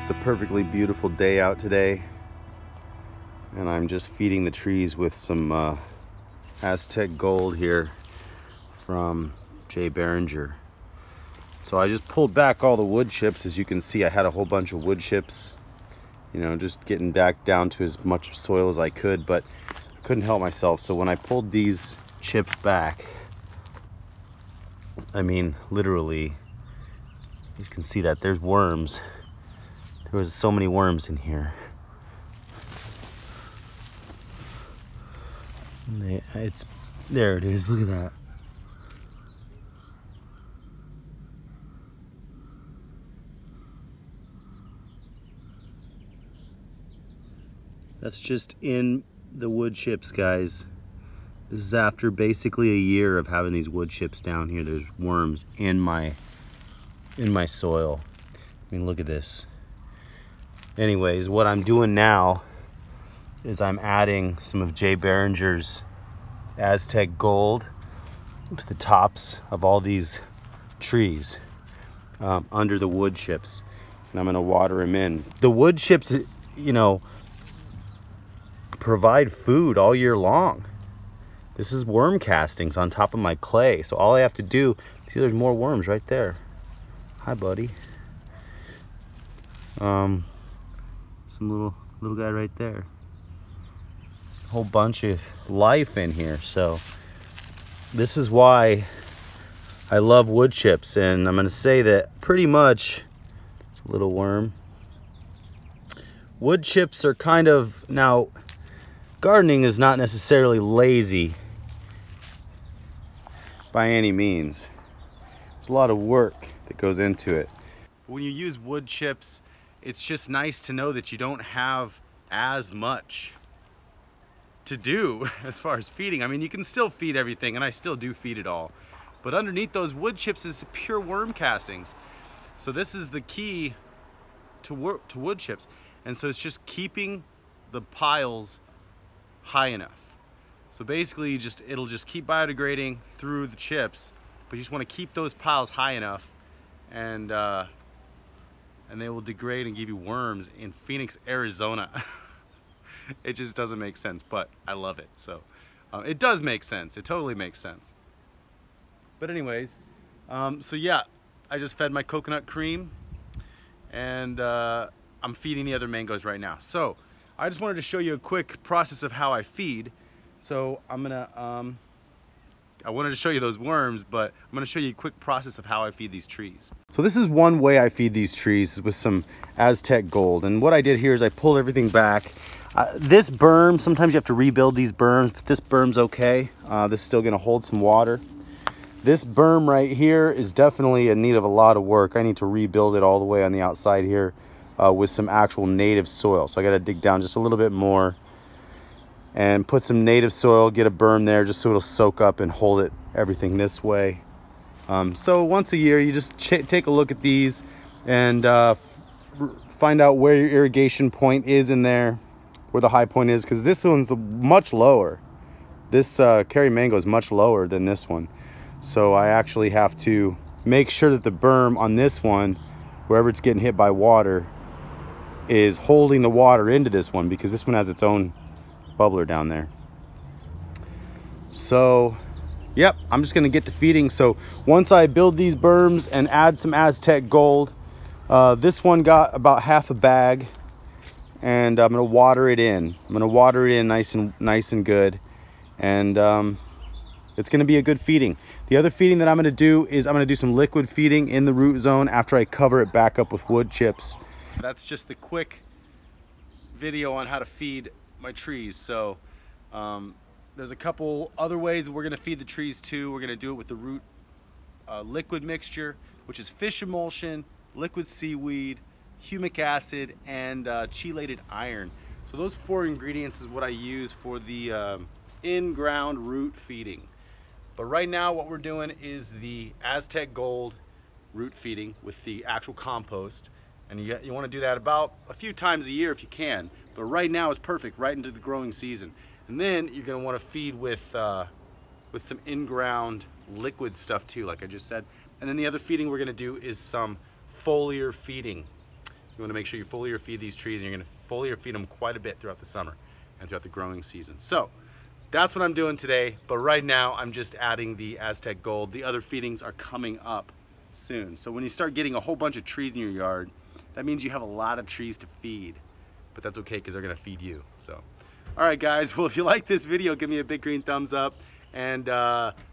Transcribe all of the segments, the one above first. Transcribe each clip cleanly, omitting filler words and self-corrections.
a perfectly beautiful day out today, and I'm just feeding the trees with some Aztec Gold here from Jay Berringer. So I just pulled back all the wood chips. As you can see, I had a whole bunch of wood chips, you know, just getting back down to as much soil as I could, but I couldn't help myself. So when I pulled these chips back, I mean, literally, you can see that there's worms. There was so many worms in here. There it is, look at that. That's just in the wood chips, guys. This is after basically a year of having these wood chips down here. There's worms in my soil. I mean, look at this. Anyways, what I'm doing now is I'm adding some of Jay Berringer's Aztec Gold to the tops of all these trees under the wood chips, and I'm going to water them in. The wood chips, you know, provide food all year long. This is worm castings on top of my clay, so all I have to do, see, there's more worms right there. Hi, buddy. Some little guy right there. A whole bunch of life in here. So this is why I love wood chips, and I'm going to say that pretty much, it's a little worm. Wood chips are kind of, now gardening is not necessarily lazy by any means. There's a lot of work that goes into it. When you use wood chips, it's just nice to know that you don't have as much to do as far as feeding. I mean, you can still feed everything, and I still do feed it all, but underneath those wood chips is pure worm castings. So this is the key to wood chips, and so it's just keeping the piles high enough. So basically, it'll just keep biodegrading through the chips, but you just want to keep those piles high enough, and they will degrade and give you worms in Phoenix, Arizona. It just doesn't make sense, but I love it. So it does make sense. It totally makes sense. But anyways, so yeah, I just fed my coconut cream, and I'm feeding the other mangoes right now. So I just wanted to show you a quick process of how I feed. So I wanted to show you those worms, but I'm going to show you a quick process of how I feed these trees. So this is one way I feed these trees, with some Aztec Gold. And what I did here is I pulled everything back. This berm, sometimes you have to rebuild these berms, but this berm's okay. This is still going to hold some water. This berm right here is definitely in need of a lot of work. I need to rebuild it all the way on the outside here with some actual native soil. So I got to dig down just a little bit more and put some native soil, get a berm there just so it'll soak up and hold it, everything this way. So once a year, you just take a look at these and find out where your irrigation point is in there, where the high point is, because this one's much lower. This Kerry mango is much lower than this one. So I actually have to make sure that the berm on this one, wherever it's getting hit by water, is holding the water into this one, because this one has its own bubbler down there. So yep, I'm just gonna get to feeding. So once I build these berms and add some Aztec Gold, this one got about half a bag, and I'm gonna water it in. I'm gonna water it in nice and good, and it's gonna be a good feeding. The other feeding that I'm gonna do is I'm gonna do some liquid feeding in the root zone after I cover it back up with wood chips. That's just the quick video on how to feed my trees. So there's a couple other ways that we're going to feed the trees too. We're going to do it with the root liquid mixture, which is fish emulsion, liquid seaweed, humic acid, and chelated iron. So those 4 ingredients is what I use for the in-ground root feeding. But right now what we're doing is the Aztec Gold root feeding with the actual compost. And you want to do that about a few times a year if you can. But right now is perfect, right into the growing season. And then you're going to want to feed with some in-ground liquid stuff too, like I just said. And then the other feeding we're going to do is some foliar feeding. You want to make sure you foliar feed these trees, and you're going to foliar feed them quite a bit throughout the summer and throughout the growing season. So that's what I'm doing today, but right now I'm just adding the Aztec Gold. The other feedings are coming up soon. So when you start getting a whole bunch of trees in your yard, that means you have a lot of trees to feed, but that's okay because they're going to feed you. So, all right guys, well, if you like this video, give me a big green thumbs up and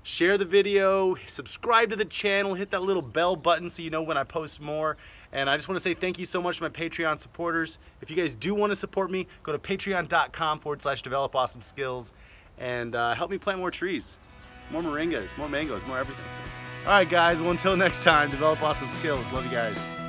share the video, subscribe to the channel, hit that little bell button so you know when I post more. And I just want to say thank you so much to my Patreon supporters. If you guys do want to support me, go to patreon.com/developawesomeskills and help me plant more trees, more moringas, more mangoes, more everything. All right guys, well, until next time, develop awesome skills. Love you guys.